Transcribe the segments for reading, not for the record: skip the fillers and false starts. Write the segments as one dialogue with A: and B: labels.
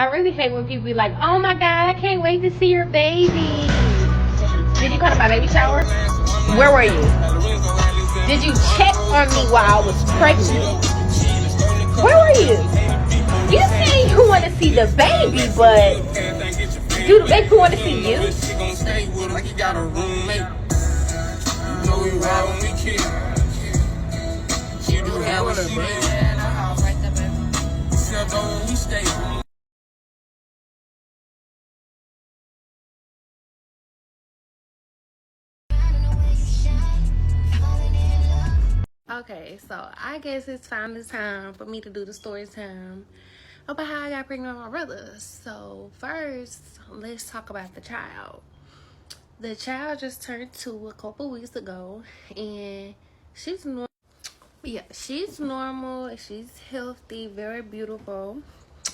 A: I really hate when people be like, oh my god, I can't wait to see your baby. Did you go to my baby shower? Where were you? Did you check on me while I was pregnant? Where were you? You say you want to see the baby, but do the baby want to see you? Okay, so I guess it's finally time for me to do the story time about how I got pregnant with my brother. So first, let's talk about the child. The child just turned 2 a couple weeks ago, and she's normal. Yeah, she's normal. She's healthy, very beautiful.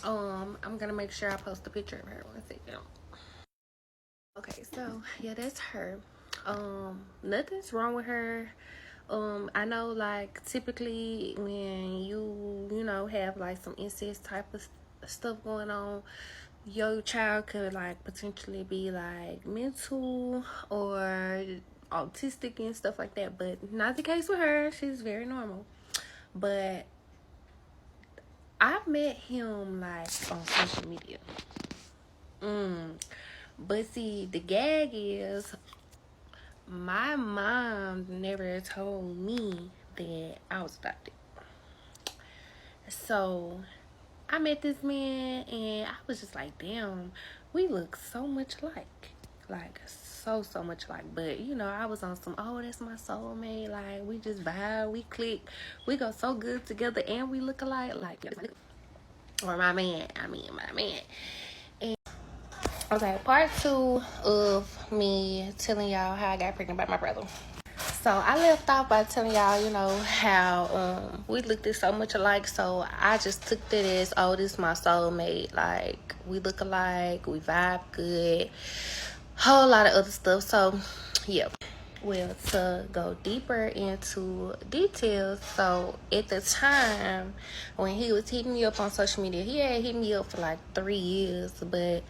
A: I'm gonna make sure I post a picture of her one second. Okay, so yeah, that's her. Nothing's wrong with her. I know, like, typically when you know have like some incest type of stuff going on, your child could like potentially be like mental or autistic and stuff like that, but not the case with her. She's very normal. But I've met him like on social media. But see, the gag is my mom never told me that I was adopted. So I met this man and I was just like, damn, we look so much alike. Like, so much alike. But, you know, I was on some, oh, that's my soulmate. Like, we just vibe, we click, we go so good together and we look alike. Like, or my man. And, okay, part 2 of me telling y'all how I got pregnant by my brother. So I left off by telling y'all, you know, how we looked so much alike. So I just took that as, oh, this is my soulmate. Like, we look alike, we vibe good, whole lot of other stuff. So yeah, well, to go deeper into details, so at the time when he was hitting me up on social media, he had hit me up for like 3 years, but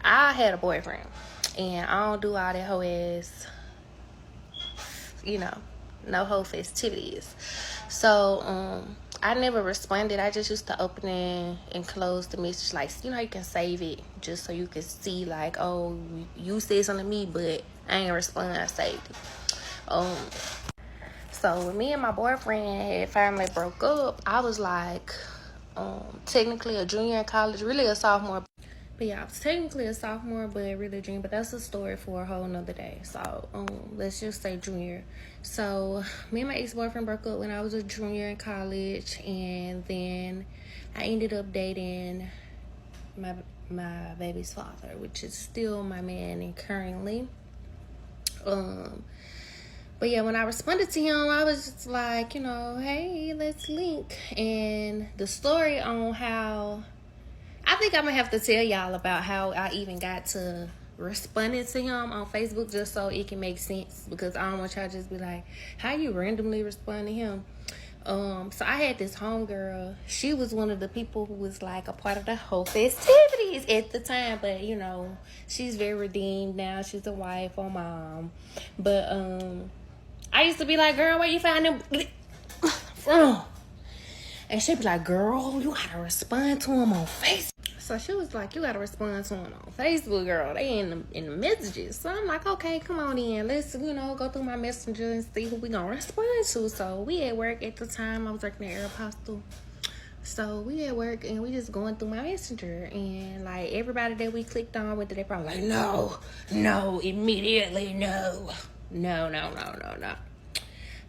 A: I had a boyfriend and I don't do all that whole ass, you know, no whole festivities. So I never responded. I just used to open it and close the message, like, you know, you can save it just so you can see, like, oh, you said something to me, but I ain't respond. I saved it. So when me and my boyfriend had finally broke up, I was like technically a junior in college, really a sophomore. But yeah, I was technically a sophomore, but really a junior. But that's a story for a whole nother day. So let's just say junior. So me and my ex-boyfriend broke up when I was a junior in college, and then I ended up dating my baby's father, which is still my man and currently. But yeah, when I responded to him, I was just like, you know, hey, let's link. And the story on how, I think I'm going to have to tell y'all about how I even got to responding to him on Facebook, just so it can make sense. Because I don't want y'all to just be like, how you randomly respond to him? So I had this homegirl. She was one of the people who was like a part of the whole festivities at the time. But, you know, she's very redeemed now. She's a wife or mom. But I used to be like, girl, where you find them from? And she'd be like, girl, you gotta respond to him on Facebook. So she was like, you gotta respond to him on Facebook, girl. They in the messages. So I'm like, okay, come on in. Let's, you know, go through my messenger and see who we gonna respond to. So we at work at the time. I was working at Aeropostale. So we at work and we just going through my messenger. And like everybody that we clicked on with it, they probably like, no, immediately, no.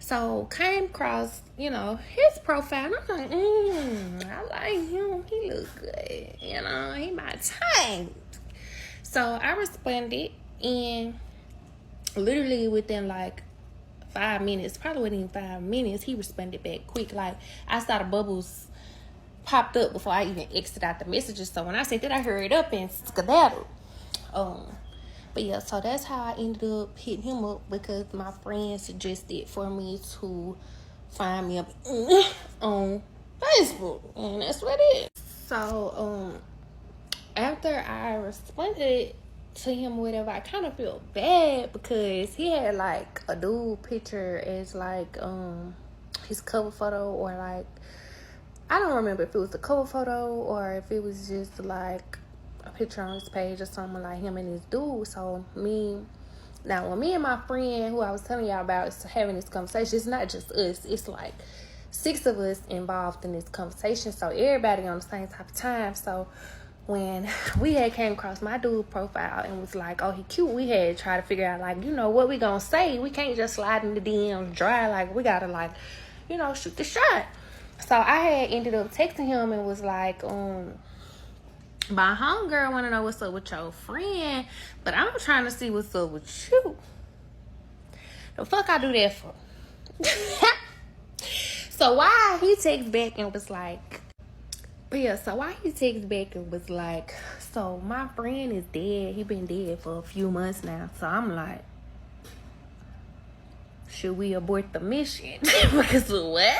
A: So came across, you know, his profile. And I'm like, I like him. He look good. You know, he my type. So I responded, and literally within like 5 minutes, probably within 5 minutes, he responded back quick. Like, I saw the bubbles popped up before I even exited out the messages. So when I said that, I hurried up and skedaddled. But yeah, so that's how I ended up hitting him up, because my friend suggested for me to find me up on Facebook, and that's what it is. So after I responded to him or whatever, I kind of feel bad because he had like a dude picture as like his cover photo, or like I don't remember if it was the cover photo or if it was just like a picture on his page or something, like him and his dude. So when me and my friend who I was telling y'all about is having this conversation, it's not just us, it's like 6 of us involved in this conversation, so everybody on the same type of time. So when we had came across my dude profile and was like, oh, he cute, we had to try to figure out, like, you know, what we gonna say. We can't just slide in the DMs dry. Like, we gotta, like, you know, shoot the shot. So I had ended up texting him and was like, my homegirl want to know what's up with your friend, but I'm trying to see what's up with you. The fuck I do that for? So why he texted back and was like, so my friend is dead. He been dead for a few months now. So I'm like, should we abort the mission? Because what?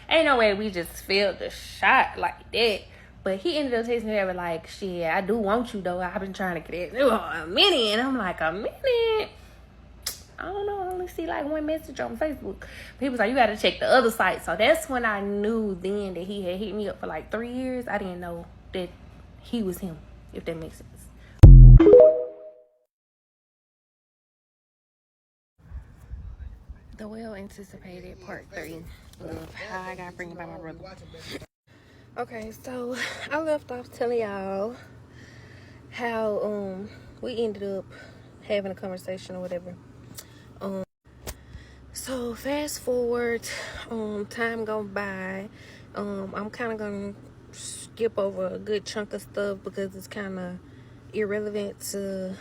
A: Ain't no way we just failed the shot like that. But he ended up texting me like, shit, I do want you though. I've been trying to get it a minute. And I'm like, a minute? I don't know. I only see like one message on Facebook. He was like, you got to check the other site. So that's when I knew then that he had hit me up for like 3 years. I didn't know that he was him, if that makes sense. The well-anticipated part 3 of how I got pregnant by my brother. Okay, so I left off telling y'all how we ended up having a conversation or whatever. So fast forward, time go by. I'm kind of gonna skip over a good chunk of stuff because it's kind of irrelevant to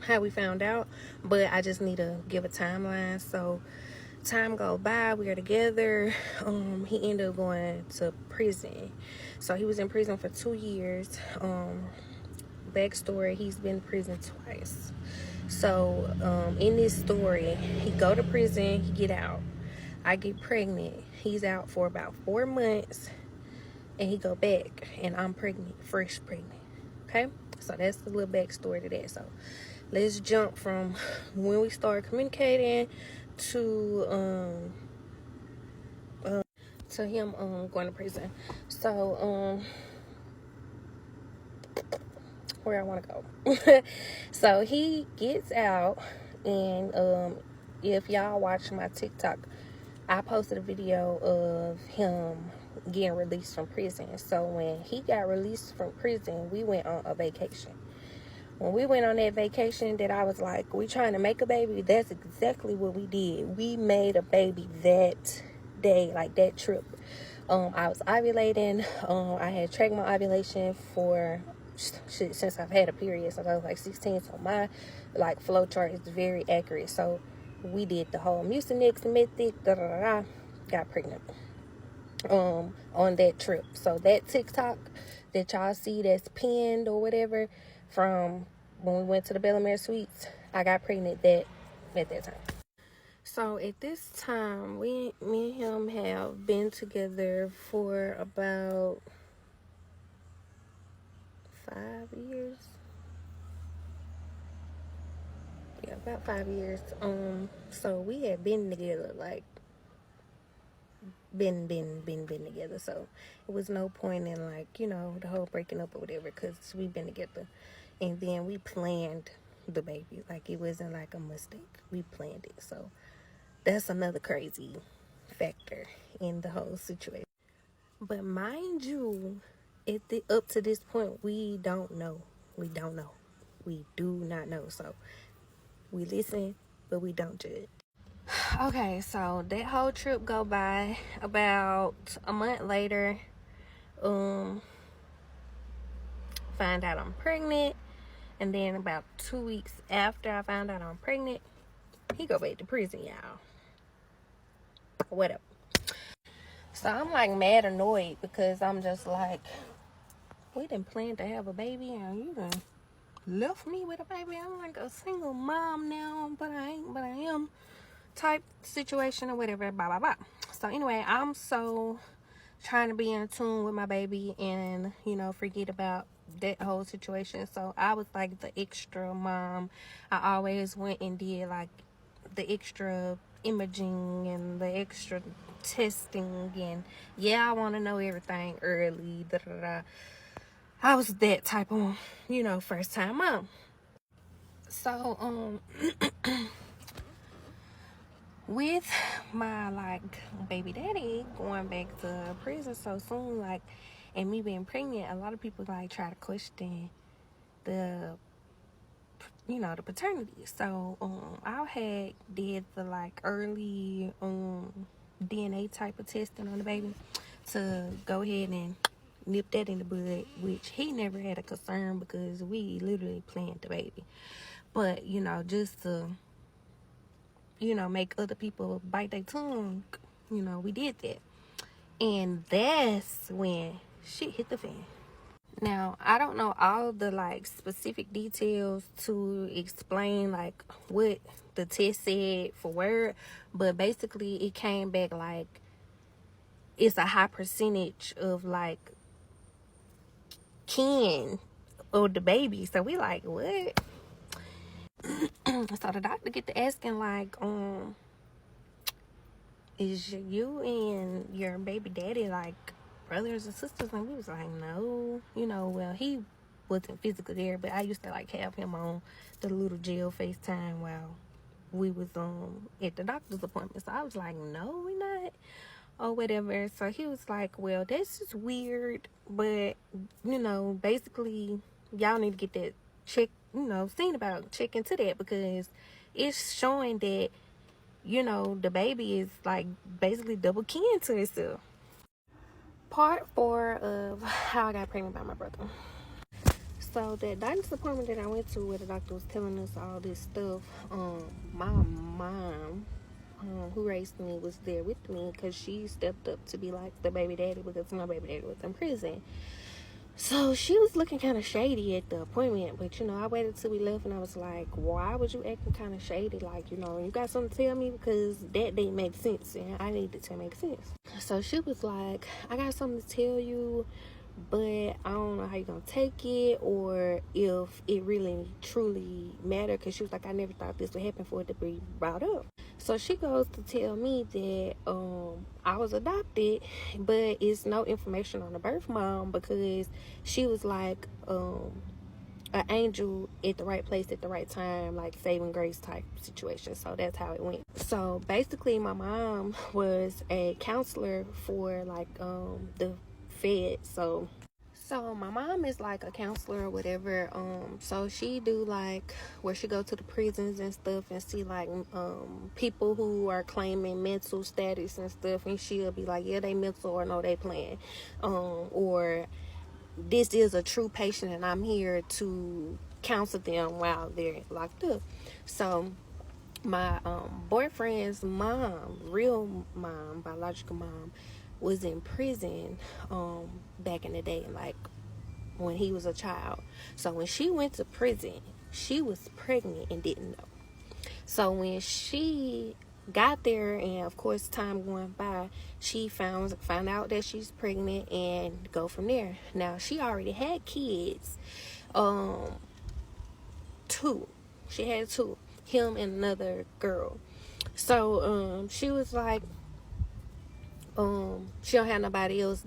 A: how we found out, but I just need to give a timeline. So time go by, we are together. He ended up going to prison. So he was in prison for 2 years. Backstory, he's been in prison twice. So in this story, he go to prison, he get out. I get pregnant. He's out for about 4 months and he go back and I'm pregnant, fresh pregnant. Okay, so that's the little backstory to that. So let's jump from when we started communicating to him going to prison. So where I want to go. So he gets out, and if y'all watch my TikTok, I posted a video of him getting released from prison. So when he got released from prison, we went on a vacation. When we went on that vacation that I was like, we trying to make a baby, that's exactly what we did. We made a baby that day, like that trip. I was ovulating. I had tracked my ovulation for since I've had a period since I was like 16. So my like flow chart is very accurate. So we did the whole Mucinex method, got pregnant on that trip. So that TikTok that y'all see that's pinned or whatever from when we went to the Bellamere Suites, I got pregnant at that time. So at this time, me and him have been together for about 5 years. Yeah, about 5 years. So we had been together, like been together. So it was no point in like, you know, the whole breaking up or whatever, because we've been together. And then we planned the baby. Like, it wasn't like a mistake. We planned it. So that's another crazy factor in the whole situation. But mind you, up to this point, we don't know. We don't know. We do not know. So we listen, but we don't judge. Okay, so that whole trip go by. About a month later, find out I'm pregnant. And then about 2 weeks after I found out I'm pregnant, he go back to prison, y'all. Whatever. So I'm like mad annoyed because I'm just like, we didn't plan to have a baby and you done left me with a baby. I'm like a single mom now, but I am type situation or whatever, blah blah blah. So anyway, I'm so trying to be in tune with my baby and, you know, forget about that whole situation. So I was like the extra mom. I always went and did like the extra imaging and the extra testing, and yeah, I want to know everything early. Da, da, da. I was that type of, you know, first time mom. So with my like baby daddy going back to prison so soon, like, and me being pregnant, a lot of people like try to question the, you know, the paternity. So I had did the like early DNA type of testing on the baby to go ahead and nip that in the bud, which he never had a concern because we literally planned the baby. But, you know, just to, you know, make other people bite their tongue, you know, we did that. And that's when shit hit the fan. Now, I don't know all the like specific details to explain like what the test said for word, but basically it came back like it's a high percentage of like kin of the baby. So we like, what? So the doctor get to asking like, is you and your baby daddy like brothers and sisters? And we was like, no. You know, well, he wasn't physically there, but I used to like have him on the little jail FaceTime while we was at the doctor's appointment. So I was like, no, we not, or whatever. So he was like, well, that's just weird, but you know, basically y'all need to get that check, you know, seen about, check into that, because it's showing that, you know, the baby is like basically double kin to itself. Part 4 of how I got pregnant by my brother. So that doctor's appointment that I went to, where the doctor was telling us all this stuff, my mom, who raised me, was there with me because she stepped up to be like the baby daddy because my baby daddy was in prison. So she was looking kind of shady at the appointment, but you know, I waited till we left and I was like, why was you acting kind of shady? Like, you know, you got something to tell me, because that didn't make sense and I needed to make sense. So she was like, I got something to tell you, but I don't know how you're gonna take it or if it really truly mattered, because she was like, I never thought this would happen for it to be brought up. So she goes to tell me that I was adopted, but it's no information on the birth mom, because she was like an angel at the right place at the right time, like saving grace type situation. So that's how it went. So basically my mom was a counselor for like the Fed. So my mom is like a counselor or whatever. So she do like where she go to the prisons and stuff and see like people who are claiming mental status and stuff, and she'll be like, yeah, they mental, or no, they playing, or this is a true patient and I'm here to counsel them while they're locked up. So my boyfriend's mom, real mom, biological mom, was in prison back in the day, like when he was a child. So when she went to prison, she was pregnant and didn't know. So when she got there, and of course time going by, she found out that she's pregnant and go from there. Now she already had kids, two. She had two, him and another girl. So she was like, she don't have nobody else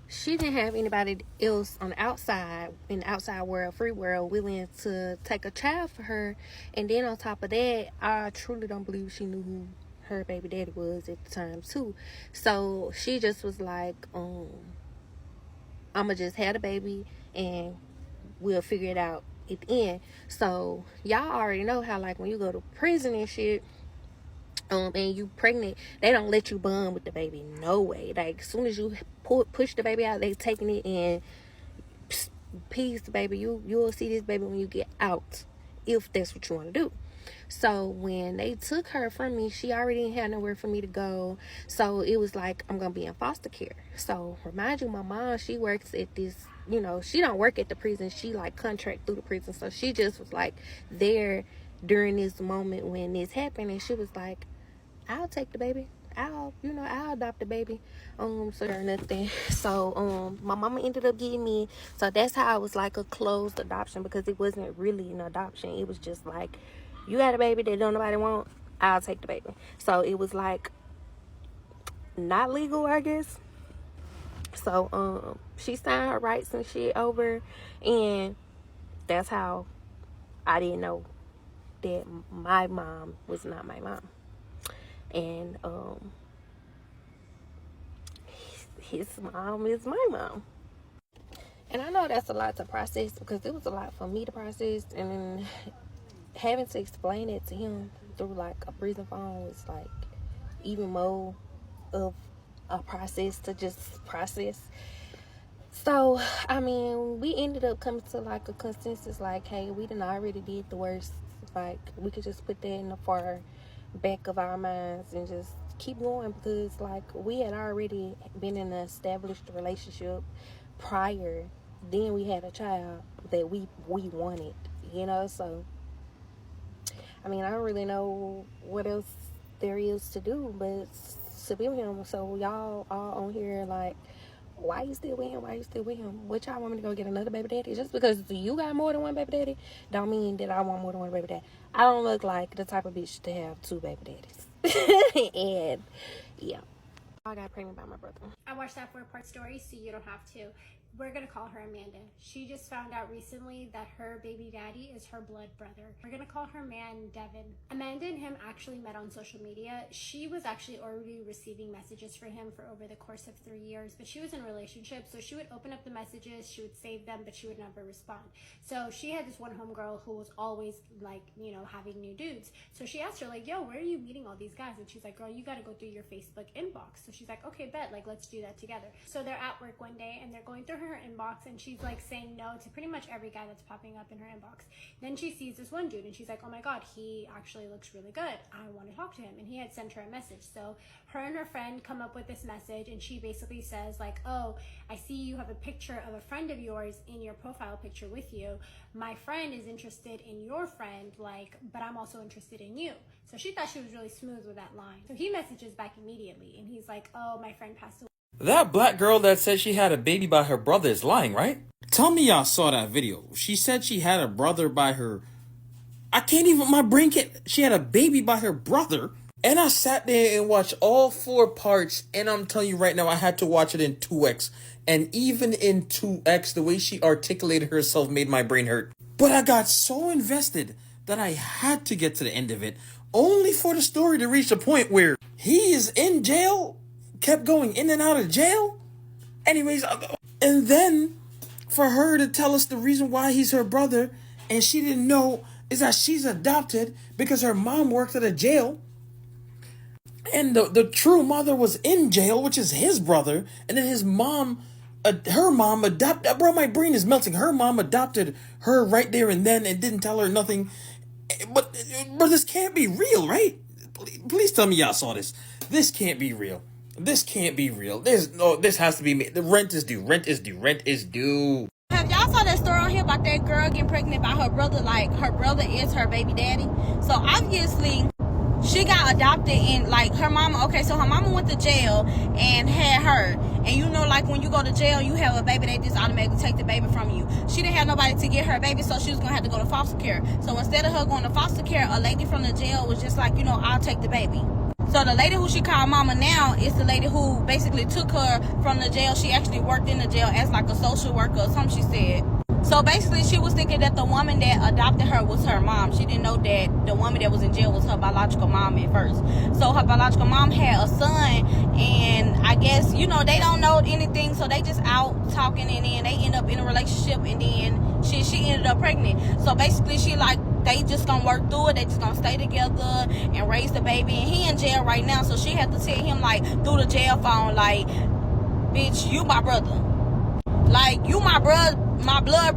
A: she didn't have anybody else on the outside, in the outside world, free world, willing to take a child for her. And then on top of that, I truly don't believe she knew who her baby daddy was at the time too. So she just was like, I'ma just have the baby and we'll figure it out at the end. So y'all already know how like when you go to prison and shit, and you pregnant, they don't let you bond with the baby. No way. Like as soon as you push the baby out, they taking it and peace, baby. You'll see this baby when you get out, if that's what you want to do. So when they took her from me, she already didn't have nowhere for me to go. So it was like, I'm gonna be in foster care. So remind you, my mom, she works at this, you know, she don't work at the prison, she like contract through the prison. So she just was like there during this moment when this happened, and she was like, I'll take the baby. I'll adopt a baby. So or nothing. So my mama ended up getting me. So that's how it was like a closed adoption, because it wasn't really an adoption. It was just like, you got a baby that don't nobody want, I'll take the baby. So it was like not legal, I guess. So she signed her rights and shit over, and that's how I didn't know that my mom was not my mom. And his mom is my mom. And I know that's a lot to process, because it was a lot for me to process, and then having to explain it to him through like a prison phone was like even more of a process to just process. So I mean, we ended up coming to like a consensus, like, hey, we done already did the worst. Like, we could just put that in the far back of our minds and just keep going, because like we had already been in an established relationship prior. Then we had a child that we wanted, so I mean, I don't really know what else there is to do but to be with him. So y'all all on here like, why you still with him? Why you still with him? What, y'all want me to go get another baby daddy? Just because you got more than one baby daddy don't mean that I want more than one baby daddy. I don't look like the type of bitch to have two baby daddies. And yeah, I got pregnant by my brother.
B: I watched that 4-part story, so you don't have to. We're gonna call her Amanda. She just found out recently that her baby daddy is her blood brother. We're gonna call her man Devin. Amanda and him actually met on social media. She was actually already receiving messages for him for over the course of 3 years, but she was in a relationship, so she would open up the messages, she would save them, but she would never respond. So she had this one homegirl who was always like, having new dudes. So she asked her like, yo, where are you meeting all these guys? And she's like, girl, you gotta go through your Facebook inbox. So she's like, okay, bet, like, let's do that together. So they're at work one day and they're going through her inbox, and she's like saying no to pretty much every guy that's popping up in her inbox. Then she sees this one dude and she's like, oh my god, he actually looks really good, I want to talk to him. And he had sent her a message. So her and her friend come up with this message, and she basically says like, oh, I see you have a picture of a friend of yours in your profile picture with you. My friend is interested in your friend, like, but I'm also interested in you. So she thought she was really smooth with that line. So he messages back immediately and he's like, oh, my friend passed away.
C: That black girl that said she had a baby by her brother is lying, right? Tell me y'all saw that video. She said she had a brother by her... my brain can't... She had a baby by her brother. And I sat there and watched all 4 parts, and I'm telling you right now, I had to watch it in 2x. And even in 2x, the way she articulated herself made my brain hurt. But I got so invested that I had to get to the end of it, only for the story to reach a point where he is in jail, kept going in and out of jail. Anyways, and then for her to tell us the reason why he's her brother and she didn't know is that she's adopted because her mom worked at a jail. And the true mother was in jail, which is his brother. And then his mom, her mom adopted, bro, my brain is melting. Her mom adopted her right there and then and didn't tell her nothing. But this can't be real, right? Please tell me y'all saw this. This can't be real. This can't be real. This has to be made. The rent is due. Rent is due. Rent is due.
D: Have y'all saw that story on here about that girl getting pregnant by her brother? Like, her brother is her baby daddy. So obviously she got adopted, and like her mama, okay, so her mama went to jail and had her. And like when you go to jail, you have a baby, they just automatically take the baby from you. She didn't have nobody to get her baby, so she was gonna have to go to foster care. So instead of her going to foster care, a lady from the jail was just like, I'll take the baby. So the lady who she called mama now is the lady who basically took her from the jail. She actually worked in the jail as like a social worker or something, she said. So basically she was thinking that the woman that adopted her was her mom. She didn't know that the woman that was in jail was her biological mom at first. So her biological mom had a son, and I guess, they don't know anything, so they just out talking, and then they end up in a relationship, and then she ended up pregnant. So basically she like, they just gonna work through it. They just gonna stay together and raise the baby. And he in jail right now, so she had to tell him like through the jail phone, like, bitch, you my brother. Like, you my blood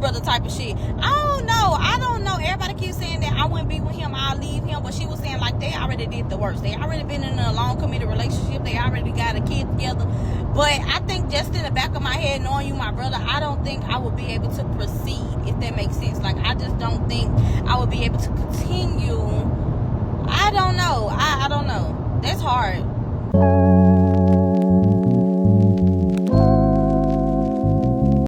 D: brother type of shit. I don't know. Everybody keeps saying that I wouldn't be with him, I'll leave him. But she was saying like they already did the worst. They already been in a long committed relationship. They already got a kid together. But I think just in the back of my head, knowing you my brother, I don't think I would be able to proceed, if that makes sense. Like, I just don't think I would be able to continue. I don't know. I don't know. That's hard.
A: Bye.